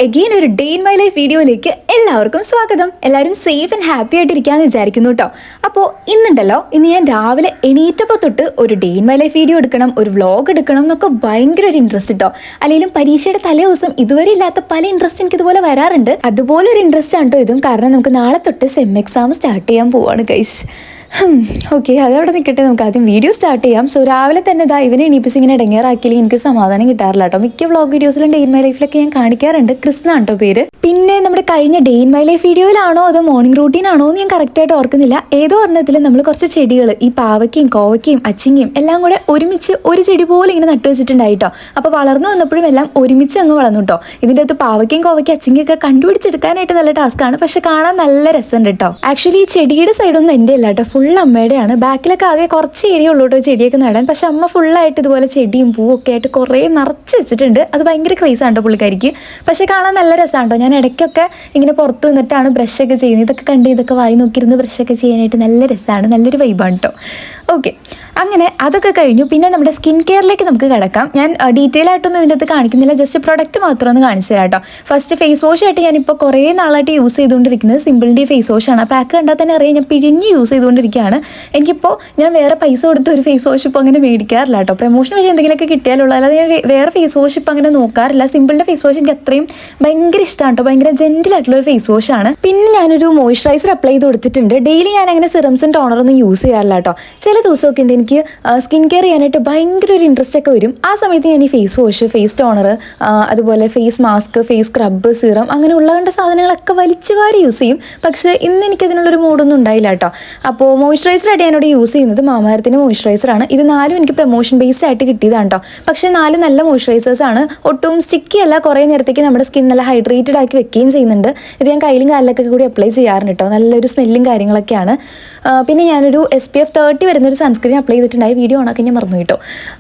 Again ഒരു day in my life വീഡിയോയിലേക്ക് എല്ലാവർക്കും സ്വാഗതം. എല്ലാവരും സേഫ് ആൻഡ് ഹാപ്പി ആയിട്ടിരിക്കാമെന്ന് വിചാരിക്കുന്നു കേട്ടോ. അപ്പോൾ ഇന്ന് ഞാൻ രാവിലെ എണീറ്റപ്പോൾ തൊട്ട് ഒരു day in my life video എടുക്കണം, ഒരു വ്ളോഗ് എടുക്കണം എന്നൊക്കെ ഭയങ്കര ഒരു ഇൻട്രസ്റ്റ് കേട്ടോ. അല്ലെങ്കിലും പരീക്ഷയുടെ തലേ ദിവസം ഇതുവരെ ഇല്ലാത്ത പല ഇൻട്രസ്റ്റ് എനിക്ക് ഇതുപോലെ വരാറുണ്ട്. അതുപോലെ ഒരു ഇൻട്രസ്റ്റ് ആണ് കേട്ടോ ഇതും. കാരണം നമുക്ക് നാളെ തൊട്ട് സെം എക്സാം സ്റ്റാർട്ട് ചെയ്യാൻ പോവാണ് ഗൈസ്. ഓക്കെ, അതവിടെ നിൽക്കട്ടെ, നമുക്ക് ആദ്യം വീഡിയോ സ്റ്റാർട്ട് ചെയ്യാം. സോ രാവിലെ തന്നെ ഇവനെ എണീപ്പിച്ച് ഇങ്ങനെ ഇടങ്ങേറാക്കിയില്ലെങ്കിൽ എനിക്ക് സമാധാനം കിട്ടാറില്ല കേട്ടോ. മിക്ക വ്ളോഗ് വീഡിയോസിലും ഡേ ഇൻ മൈ ലൈഫിലൊക്കെ ഞാൻ കാണിക്കാറുണ്ട്. കൃഷ്ണ കേട്ടോ പേര്. പിന്നെ നമ്മുടെ കഴിഞ്ഞ ഡേ ഇൻ മൈ ലൈഫ് വീഡിയോയിലാണോ അതോ മോർണിംഗ് റൂട്ടീൻ ആണോ എന്ന് ഞാൻ കറക്റ്റായിട്ട് ഓർക്കുന്നില്ല. ഏതോ ഒരെണ്ണത്തിൽ നമ്മൾ കുറച്ച് ചെടികൾ, ഈ പാവയ്ക്കയും കോവയ്ക്കയും അച്ചിങ്ങയും എല്ലാം കൂടെ ഒരുമിച്ച് ഒരു ചെടി പോലെ ഇങ്ങനെ നട്ടു വെച്ചിട്ടുണ്ടായിട്ടോ. അപ്പോൾ വളർന്നു വന്നപ്പോഴും എല്ലാം ഒരുമിച്ച് അങ്ങ് വളർന്നു കേട്ടോ. ഇതിൻ്റെ അകത്ത് പാവയ്ക്കയും കോവയ്ക്കും അച്ചിങ്ങയൊക്കെ കണ്ടുപിടിച്ചെടുക്കാനായിട്ട് നല്ല ടാസ്ക്കാണ്, പക്ഷെ കാണാൻ നല്ല രസമുണ്ട് കേട്ടോ. ആക്ച്വലി ഈ ചെടിയുടെ സൈഡൊന്നും എൻ്റെ അല്ല കേട്ടോ, ഫുൾ അമ്മയുടെയാണ്. ബാക്കിലൊക്കെ ആകെ കുറച്ച് ഏരിയ ഉള്ളൂ കേട്ടോ ചെടിയൊക്കെ നടാൻ. പക്ഷെ അമ്മ ഫുള്ളായിട്ട് ഇതുപോലെ ചെടിയും പൂവൊക്കെ ആയിട്ട് കുറേ നിറച്ച് വെച്ചിട്ടുണ്ട്. അത് ഭയങ്കര ക്രേസാണ് കേട്ടോ പുള്ളിക്കാരിക്ക്. പക്ഷെ കാണാൻ നല്ല രസമാണ് കേട്ടോ. ഞാൻ ഇടയ്ക്കൊക്കെ ഇങ്ങനെ പുറത്ത് നിന്നിട്ടാണ് ബ്രഷൊക്കെ ചെയ്യുന്നത്. ഇതൊക്കെ കണ്ട് ഇതൊക്കെ വായി നോക്കിയിരുന്ന് ബ്രഷൊക്കെ ചെയ്യാനായിട്ട് നല്ല രസമാണ്, നല്ലൊരു വൈബാണ് കേട്ടോ. ഓക്കെ, അങ്ങനെ അതൊക്കെ കഴിഞ്ഞു. പിന്നെ നമ്മുടെ സ്കിൻ കെയറിലേക്ക് നമുക്ക് കിടക്കാം. ഞാൻ ഡീറ്റെയിൽ ആയിട്ടൊന്നും ഇതിൻ്റെ അകത്ത് കാണിക്കുന്നില്ല, ജസ്റ്റ് പ്രൊഡക്റ്റ് മാത്രം ഒന്ന് കാണിച്ചു തരാം കേട്ടോ. ഫസ്റ്റ് ഫേസ് വാഷ് ആയിട്ട് ഞാനിപ്പോൾ കുറേ നാളായിട്ട് യൂസ് ചെയ്തുകൊണ്ടിരിക്കുന്നത് സിമ്പിൾ ഫേസ് വാഷാണ്. പാക്ക് കണ്ടാൽ തന്നെ അറിയാം ഞാൻ പിഴിഞ്ഞ് യൂസ് ചെയ്തുകൊണ്ടിരിക്കുകയാണ്. എനിക്കിപ്പോൾ ഞാൻ വേറെ പൈസ കൊടുത്ത് ഒരു ഫേസ് വാഷ് ഇപ്പോൾ അങ്ങനെ മേടിക്കാറില്ല കേട്ടോ. പ്രൊമോഷൻ വഴി എന്തെങ്കിലുമൊക്കെ കിട്ടിയാലുള്ള, അല്ലാതെ ഞാൻ വേറെ ഫേസ് വാഷ് ഇപ്പോൾ അങ്ങനെ നോക്കാറില്ല. സിമ്പിളിൻ്റെ ഫേസ് വാഷ് എനിക്ക് അത്രയും ഭയങ്കര ഇഷ്ടമാണ് കേട്ടോ. ഭയങ്കര ജെന്റിലായിട്ടുള്ള ഒരു ഫേസ് വാഷാണ്. പിന്നെ ഞാനൊരു മോയ്സ്ചറൈസർ അപ്ലൈ ചെയ്ത് കൊടുത്തിട്ടുണ്ട്. ഡെയിലി ഞാൻ അങ്ങനെ സിറംസും ടോണറൊന്നും യൂസ് ചെയ്യാറില്ല കേട്ടോ. ചില ദിവസമൊക്കെ ഉണ്ട് എനിക്ക് സ്കിൻ കെയർ ചെയ്യാനായിട്ട് ഭയങ്കര ഒരു ഇൻട്രസ്റ്റ് ഒക്കെ വരും. ആ സമയത്ത് ഞാൻ ഈ ഫേസ് വാഷ്, ഫേസ് ടോണർ, അതുപോലെ face mask, face scrub, serum അങ്ങനെ ഉള്ളവരുടെ സാധനങ്ങളൊക്കെ വലിച്ചു വാരി യൂസ് ചെയ്യും. പക്ഷേ ഇന്ന് എനിക്കതിനുള്ളൊരു മൂഡൊന്നും ഉണ്ടായില്ല കേട്ടോ. അപ്പോൾ മോയ്സ്ചറൈസറായിട്ട് ഞാനിവിടെ യൂസ് ചെയ്യുന്നത് മാമാരത്തിൻ്റെ മോയ്സ്ചറൈസറാണ്. ഇത് 4 എനിക്ക് പ്രൊമോഷൻ ബേസ്ഡ് ആയിട്ട് കിട്ടിയതാണ് കേട്ടോ. പക്ഷേ 4 നല്ല മോയ്സ്ചറൈസേഴ്സാണ്. ഒട്ടും സ്റ്റിക്കി അല്ല, കുറേ നേരത്തേക്ക് നമ്മുടെ സ്കിൻ നല്ല ഹൈഡ്രേറ്റഡ് ആക്കി വെക്കുകയും ചെയ്യുന്നുണ്ട്. ഇത് ഞാൻ കയ്യിലും കാലിലൊക്കെ കൂടി അപ്ലൈ ചെയ്യാറുണ്ട് കേട്ടോ. നല്ലൊരു സ്മെല്ലും കാര്യങ്ങളൊക്കെയാണ്. പിന്നെ ഞാനൊരു SPF 30 വരുന്നൊരു സൺസ്ക്രീൻ അപ്ലൈ ചെയ്തിട്ടുണ്ടായി. വീഡിയോ ഓണാക്കി ഞാൻ മറന്നു കേട്ടോ.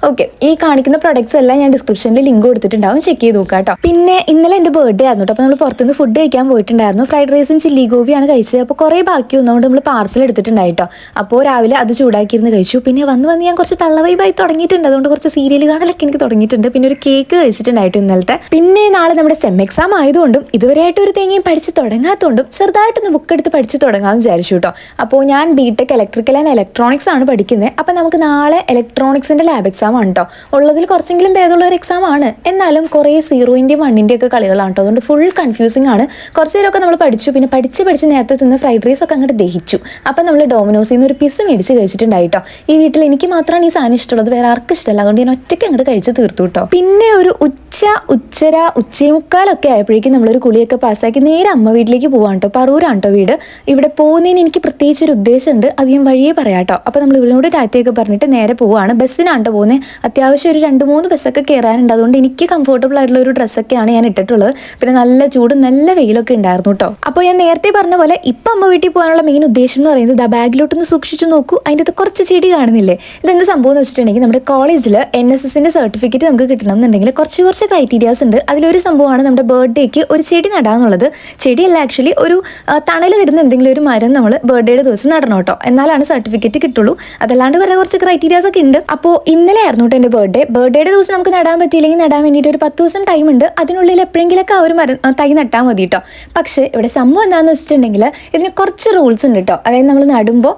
ഓക്കെ, ഈ കാണിക്കുന്ന പ്രൊഡക്ട്സ് എല്ലാം ഞാൻ ഡിസ്ക്രിപ്ഷനിൽ ലിങ്ക് കൊടുത്തിട്ടുണ്ടാവും, ചെക്ക് ചെയ്ത് നോക്കാം കേട്ടോ. പിന്നെ ഇന്നലെ എൻ്റെ ബർത്ത്ഡേ ആയിരുന്നു കേട്ടോ. അപ്പോൾ നമ്മൾ പുറത്തുനിന്ന് ഫുഡ് കഴിക്കാൻ പോയിട്ടുണ്ടായിരുന്നു. ഫ്രൈഡ് റൈസും ചില്ലി ഗോപിയാണ് കഴിച്ചത്. അപ്പോൾ കുറേ ബാക്കി വന്നതുകൊണ്ട് നമ്മൾ പാർസൽ എടുത്തിട്ടുണ്ടായി കേട്ടോ. അപ്പോൾ രാവിലെ അത് ചൂടാക്കിയിരുന്ന് കഴിച്ചു. പിന്നെ വന്ന് ഞാൻ കുറച്ച് തള്ളവൈബായി തുടങ്ങിയിട്ടുണ്ട്. അതുകൊണ്ട് കുറച്ച് സീരിയൽ കാണലൊക്കെ എനിക്ക് തുടങ്ങിയിട്ടുണ്ട്. പിന്നെ ഒരു കേക്ക് കഴിച്ചിട്ടുണ്ടായിട്ട് ഇന്നലത്തെ. പിന്നെ നാളെ നമ്മുടെ സെം എക്സാം ആയതുകൊണ്ടും ഇതുവരെയായിട്ട് ഒരു തേങ്ങയും പഠിച്ച് തുടങ്ങാത്തതുകൊണ്ടും ചെറുതായിട്ടൊന്ന് ബുക്ക് എടുത്ത് പഠിച്ച് തുടങ്ങാമെന്ന് വിചാരിച്ചു കേട്ടോ. അപ്പോൾ ഞാൻ ബിടെക് ഇലക്ട്രിക്കൽ ആൻഡ് ഇലക്ട്രോണിക്സ് ആണ് പഠിക്കുന്നത്. അപ്പോൾ നമുക്ക് നാളെ ഇലക്ട്രോണിക്സിൻ്റെ ലാബ് എക്സാം ആണ് കേട്ടോ. ഉള്ളതിൽ കുറച്ചെങ്കിലും ഭേദമുള്ള ഒരു എക്സാം ആണ്. എന്നാലും കുറേ 0-ൻ്റെയും 1-ൻ്റെയും ഒക്കെ കളികളാണ് കേട്ടോ. അതുകൊണ്ട് ഫുൾ കൺഫ്യൂസിംഗ് ആണ്. കുറച്ച് നേരമൊക്കെ നമ്മൾ പഠിച്ചു. പിന്നെ പഠിച്ച് നേരത്തെ തിന്ന് ഫ്രൈഡ് റൈസ് ഒക്കെ അങ്ങോട്ട് ദഹിച്ചു. അപ്പം നമ്മൾ ഡോമിനോസിൽ നിന്ന് ഒരു പിസ്സ മേടിച്ച് കഴിച്ചിട്ടുണ്ടായിട്ടോ. ഈ വീട്ടിൽ എനിക്ക് മാത്രമാണ് ഈ സാധനം ഇഷ്ടമുള്ളത്, വേറെ ആർക്കും ഇഷ്ടമല്ല. അതുകൊണ്ട് ഞാൻ ഒറ്റയ്ക്ക് അങ്ങോട്ട് കഴിച്ച് തീർത്തു കേട്ടോ. പിന്നെ ഒരു ഉച്ചമുക്കാലൊക്കെ ആയപ്പോഴേക്കും നമ്മളൊരു കുളിയൊക്കെ പാസ്സാക്കി നേരെ അമ്മ വീട്ടിലേക്ക് പോകാൻ കേട്ടോ. പറൂരാണ് കേട്ടോ വീട്. ഇവിടെ പോകുന്നതിന് എനിക്ക് പ്രത്യേകിച്ച് ഒരു ഉദ്ദേശമുണ്ട്, അത് ഞാൻ വഴിയേ പറയാം കേട്ടോ. അപ്പോൾ നമ്മൾ ഇവരോട് ടാറ്റയൊക്കെ പറഞ്ഞിട്ട് നേരെ പോവുകയാണ്. ബസ്സിനാണ് കേട്ടോ പോകുന്നത്. അത്യാവശ്യം ഒരു 2-3 ബസ്സൊക്കെ കയറാനുണ്ട്. അതുകൊണ്ട് എനിക്ക് കംഫർട്ടബിൾ ആയിട്ടുള്ള ഒരു ഡ്രസ്സൊക്കെയാണ് ഞാൻ ഇട്ടിട്ടുള്ളത്. പിന്നെ നല്ല ചൂടും നല്ല വെയിലൊക്കെ ഉണ്ടായിരുന്നു കേട്ടോ. അപ്പോൾ ഞാൻ നേരത്തെ പറഞ്ഞ പോലെ ഇപ്പം അമ്മ വീട്ടിൽ പോകാനുള്ള മെയിൻ ഉദ്ദേശം എന്ന് പറയുന്നത് ബാഗിലോട്ടൊന്ന് സൂക്ഷിച്ചു നോക്കൂ, അതിൻ്റെ അകത്ത് കുറച്ച് ചെടി കാണുന്നില്ലേ. ഇതെന്ത് സംഭവം എന്ന് വെച്ചിട്ടുണ്ടെങ്കിൽ നമ്മുടെ കോളേജിൽ NSSൻ്റെ സർട്ടിഫിക്കറ്റ് നമുക്ക് കിട്ടണം എന്നുണ്ടെങ്കിൽ കുറച്ച് ക്രൈറ്റീരിയാസ് ഉണ്ട്. അതിലൊരു സംഭവമാണ് നമ്മുടെ ബർത്ത്ഡേക്ക് ഒരു ചെടി നടാന്നുള്ളത്. ചെടിയല്ല, ആക്ച്വലി ഒരു തണൽ തരുന്ന എന്തെങ്കിലും ഒരു മരം നമ്മൾ ബർത്ത്ഡേയുടെ ദിവസം നടണം കേട്ടോ. എന്നാലാണ് സർട്ടിഫിക്കറ്റ് കിട്ടുള്ളൂ. അതല്ലാണ്ട് വേറെ കുറച്ച് ക്രൈറ്റീരിയാസ് ഒക്കെ ഉണ്ട്. അപ്പോൾ ഇന്നലെ ആയിരുന്നു കേട്ടോ എൻ്റെ ബർത്ത്ഡേയുടെ ദിവസം നമുക്ക് നടാൻ പറ്റിയില്ലെങ്കിൽ നടാൻ വേണ്ടിയിട്ട് ഒരു 10 ദിവസം ടൈം ഉണ്ട്. അതിനുള്ളിൽ എപ്പോഴെങ്കിലൊക്കെ ആ ഒരു മരം തൈ നട്ടാൽ മതി കേട്ടോ. പക്ഷേ ഇവിടെ സംഭവം എന്താണെന്ന് വെച്ചിട്ടുണ്ടെങ്കിൽ ഇതിന് കുറച്ച് റൂൾസ് ഉണ്ട് കേട്ടോ. അതായത് നമ്മൾ നടുമ്പോൾ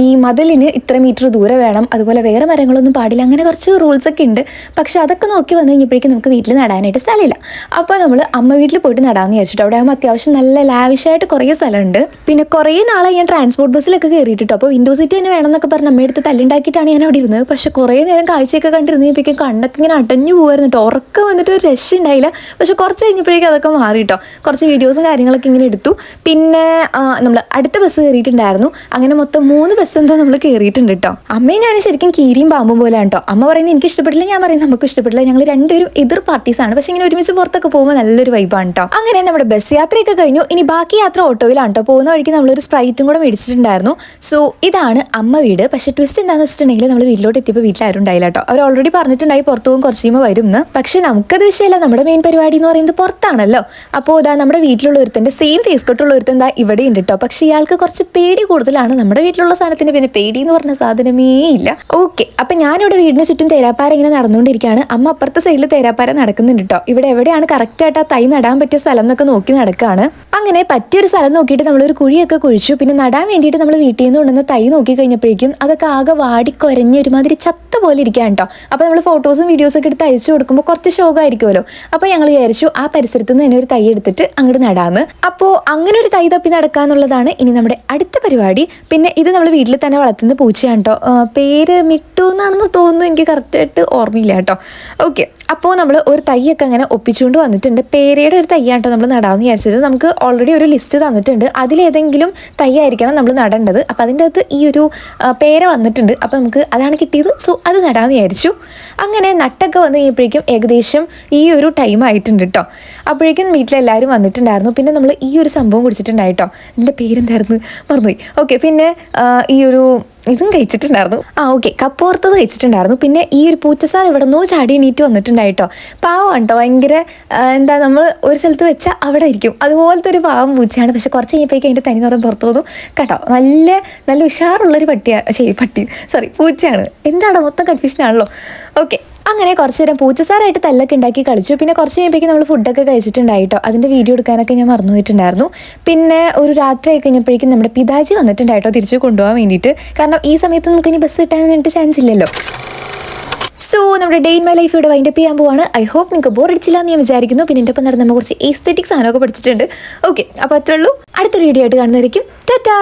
ഈ മതിലിന് ഇത്ര മീറ്റർ ദൂരെ വേണം, അതുപോലെ വേറെ മരങ്ങളൊന്നും പാടില്ല, അങ്ങനെ കുറച്ച് റൂൾസ് ഒക്കെ ഉണ്ട്. പക്ഷെ അതൊക്കെ നോക്കി വന്നു കഴിഞ്ഞപ്പോഴേക്കും നമുക്ക് വീട്ടിൽ നടാനായിട്ട് സ്ഥലമില്ല. അപ്പോൾ നമ്മൾ അമ്മ വീട്ടിൽ പോയിട്ട് നടാമെന്ന് വിചാരിച്ചിട്ട്. അവിടെ ആകുമ്പോൾ അത്യാവശ്യം നല്ല ലാവിഷായിട്ട് കുറേ സ്ഥലമുണ്ട്. പിന്നെ കുറേ നാളായി ഞാൻ ട്രാൻസ്പോർട്ട് ബസ്സിലൊക്കെ കയറിയിട്ടോ. അപ്പോൾ വിൻഡോ സീറ്റ് തന്നെ വേണമെന്നൊക്കെ പറഞ്ഞ് അമ്മയെടുത്ത് തല്ലുണ്ടാക്കിയിട്ടാണ് ഞാൻ അവിടെ ഇരുന്നത്. പക്ഷെ കുറേ നേരം കാഴ്ചയൊക്കെ കണ്ടിരുന്നപ്പോഴേക്കും കണ്ണൊക്കെ ഇങ്ങനെ അടഞ്ഞു പോകുമായിരുന്നു കേട്ടോ. ഉറക്കം വന്നിട്ട് ഒരു രക്ഷ ഉണ്ടായില്ല. പക്ഷെ കുറച്ച് കഴിഞ്ഞപ്പോഴേക്കും അതൊക്കെ മാറി കേട്ടോ. കുറച്ച് വീഡിയോസും കാര്യങ്ങളൊക്കെ ഇങ്ങനെ എടുത്തു. പിന്നെ നമ്മൾ അടുത്ത ബസ് കയറിയിട്ടുണ്ടായിരുന്നു. അങ്ങനെ മൊത്തം 3 ബസ് എന്തോ നമ്മൾ കയറിയിട്ടുണ്ട് കേട്ടോ. അമ്മയും ഞാൻ ശരിക്കും കീരിയും പാമ്പും പോലെയാണ് കേട്ടോ. അമ്മ പറയുന്നത് എനിക്ക് ഇഷ്ടപ്പെട്ടില്ല, ഞാൻ പറയുന്നത് നമുക്ക് ഇഷ്ടപ്പെട്ടില്ല. ഞങ്ങൾ രണ്ടുപേരും എതിർ പാർട്ടീസാണ്. പക്ഷെ ഇങ്ങനെ ഒരുമിച്ച് പുറത്തൊക്കെ പോകുമ്പോൾ നല്ലൊരു വൈബാണ് കേട്ടോ. അങ്ങനെ നമ്മുടെ ബസ് യാത്രയൊക്കെ കഴിഞ്ഞു. ഇനി ബാക്കി യാത്ര ഓട്ടോയിലാണ് കേട്ടോ. പോകുന്ന വഴിക്ക് നമ്മളൊരു സ്പ്രൈറ്റും കൂടെ മേടിച്ചിട്ടുണ്ടായിരുന്നു. സോ ഇതാണ് അമ്മ വീട്. പക്ഷെ ട്വിസ്റ്റ് എന്താണെന്ന് വെച്ചിട്ടുണ്ടെങ്കിൽ നമ്മൾ വീട്ടിലോട്ട് എത്തിയപ്പോൾ വീട്ടിലാരും ഉണ്ടായില്ല കേട്ടോ. അവർ ഓൾറെഡി പറഞ്ഞിട്ടുണ്ടായി പുറത്തു പോകും, കുറച്ച് കഴിയുമ്പോൾ വരും എന്ന്. പക്ഷെ നമുക്കത് വിഷയമല്ല, നമ്മുടെ മെയിൻ പരിപാടി എന്ന് പറയുന്നത് പുറത്താണല്ലോ. അപ്പോൾ ഇതാ നമ്മുടെ വീട്ടിലുള്ള ഒരുത്തൻ്റെ സെയിം ഫേസ് കട്ടുള്ള ഒരുത്തൻ എന്താ ഇവിടെ ഉണ്ട് കേട്ടോ. പക്ഷെ ഇയാൾക്ക് കുറച്ച് പേടി കൂടുതലാണ് നമ്മുടെ വീട്ടിലുള്ള സാധനത്തിന് പിന്നെ പേടി എന്ന് പറഞ്ഞ സാധനമേ ഇല്ല. ഓക്കെ, അപ്പം ഞാനിവിടെ വീടിന് ചുറ്റും തേരാപ്പാര ഇങ്ങനെ നടന്നുകൊണ്ടിരിക്കുകയാണ്. അമ്മ അപ്പുറത്തെ സൈഡിൽ തേരാപ്പാര നടക്കുന്നുണ്ട് കേട്ടോ. ഇവിടെ എവിടെയാണ് കറക്റ്റായിട്ട് ആ തൈ നടാൻ പറ്റിയ സ്ഥലം എന്നൊക്കെ നോക്കി നടക്കുകയാണ്. അങ്ങനെ പറ്റിയൊരു സ്ഥലം നോക്കിയിട്ട് നമ്മളൊരു കുഴിയൊക്കെ കുഴിച്ചു. പിന്നെ നടാൻ വേണ്ടിയിട്ട് നമ്മൾ വീട്ടിൽ നിന്ന് കൊണ്ടുവന്ന തൈ നോക്കി കഴിഞ്ഞപ്പോഴേക്കും അതൊക്കെ ആകെ വാടിക്കൊരഞ്ഞ് ഒരുമാതിരി ചത്ത പോലെ ഇരിക്കാൻ കേട്ടോ. അപ്പോൾ നമ്മൾ ഫോട്ടോസും വീഡിയോസൊക്കെ എടുത്ത് അയച്ചു കൊടുക്കുമ്പോൾ കുറച്ച് ശോകമായിരിക്കുമല്ലോ. അപ്പോൾ ഞങ്ങൾ വിചാരിച്ചു ആ പരിസരത്ത് നിന്ന് തന്നെ ഒരു തൈ എടുത്തിട്ട് അങ്ങോട്ട് നടാന്ന്. അപ്പോൾ അങ്ങനെ ഒരു തൈ തപ്പി നടക്കാന്നുള്ളതാണ് ഇനി നമ്മുടെ അടുത്ത പരിപാടി. പിന്നെ ഇത് നമ്മൾ വീട്ടിൽ തന്നെ വളർത്തുന്ന പൂച്ചയാണ് കേട്ടോ. പേര് മിട്ടു എന്നാണെന്ന് തോന്നുന്നു, എനിക്ക് കറക്റ്റായിട്ട് ഓർമ്മയില്ല കേട്ടോ. ഓക്കെ, അപ്പോൾ നമ്മൾ ഒരു തൈയൊക്കെ അങ്ങനെ ഒപ്പിച്ചുകൊണ്ട് വന്നിട്ടുണ്ട്. പേരയുടെ ഒരു തൈയാണ് കേട്ടോ നമ്മൾ നടാമെന്ന് വിചാരിച്ചത്. നമുക്ക് ഓൾറെഡി ഒരു ലിസ്റ്റ് തന്നിട്ടുണ്ട്, അതിലേതെങ്കിലും തൈ ആയിരിക്കണം നമ്മൾ നടേണ്ടത്. അപ്പോൾ അതിൻ്റെ അകത്ത് ഈ ഒരു പേര വന്നിട്ടുണ്ട്. അപ്പോൾ നമുക്ക് അതാണ് കിട്ടിയത്. സോ അത് നടാമെന്ന് വിചാരിച്ചു. അങ്ങനെ നട്ടൊക്കെ വന്നു കഴിഞ്ഞപ്പോഴേക്കും ഏകദേശം ഈ ഒരു ടൈം ആയിട്ടുണ്ട് കേട്ടോ. അപ്പോഴേക്കും വീട്ടിലെല്ലാവരും വന്നിട്ടുണ്ടായിരുന്നു. പിന്നെ നമ്മൾ ഈ ഒരു സംഭവം കുടിച്ചിട്ടുണ്ടായിട്ടോ. എൻ്റെ പേരെന്തായിരുന്നു മറന്നുപോയി. ഓക്കെ, പിന്നെ ഈ ഒരു ഇതും കഴിച്ചിട്ടുണ്ടായിരുന്നു. ഓക്കെ, കപ്പോർത്തത് കഴിച്ചിട്ടുണ്ടായിരുന്നു. പിന്നെ ഈ ഒരു പൂച്ചസാർ ഇവിടെ നിന്നോ ചാടി എണീറ്റ് വന്നിട്ടുണ്ടായിട്ടോ. പാവം കേട്ടോ, ഭയങ്കര എന്താ നമ്മൾ ഒരു സ്ഥലത്ത് വെച്ചാൽ അവിടെ ഇരിക്കും അതുപോലത്തെ ഒരു പാവം പൂച്ചയാണ്. പക്ഷെ കുറച്ച് കഴിഞ്ഞപ്പോഴേക്കും അതിൻ്റെ തനി നിറം പുറത്തു പോകുന്നു കേട്ടോ. നല്ല ഉഷാറുള്ളൊരു പൂച്ചയാണ്. എന്താണ് മൊത്തം കൺഫ്യൂഷനാണല്ലോ. ഓക്കെ, അങ്ങനെ കുറച്ച് നേരം പൂച്ചസാറായിട്ട് തല്ലൊക്കെ ഉണ്ടാക്കി കളിച്ചു. പിന്നെ കുറച്ച് കഴിയുമ്പോഴേക്കും നമ്മൾ ഫുഡൊക്കെ കഴിച്ചിട്ടുണ്ടായിട്ടോ. അതിൻ്റെ വീഡിയോ എടുക്കാനൊക്കെ ഞാൻ മറന്നു പോയിട്ടുണ്ടായിരുന്നു. പിന്നെ ഒരു രാത്രി ആയി കഴിഞ്ഞപ്പോഴേക്കും നമ്മുടെ പിതാജി വന്നിട്ടുണ്ടായിട്ടോ തിരിച്ച് കൊണ്ടുപോകാൻ വേണ്ടിയിട്ട്. കാരണം ഈ സമയത്ത് നമുക്ക് ഇനി ബസ് കിട്ടാനായിട്ട് ചാൻസ് ഇല്ലല്ലോ. സോ നമ്മുടെ ഡേ ഇൻ മൈ ലൈഫ് ഇവിടെ വൈൻഡപ്പ് ചെയ്യാൻ പോവാണ്. ഐ ഹോപ്പ് നിങ്ങൾക്ക് ബോർ അടിച്ചില്ല എന്ന് ഞാൻ വിചാരിക്കുന്നു. പിന്നെ എൻ്റെ ഒപ്പം നടന്ന് നമ്മൾ കുറച്ച് എസ്തെറ്റിക് സാധനമൊക്കെ പഠിച്ചിട്ടുണ്ട്. ഓക്കെ, അപ്പോൾ അത്രേ ഉള്ളൂ. അടുത്തൊരു വീഡിയോ ആയിട്ട് കാണുന്നതായിരിക്കും. ടാറ്റാ.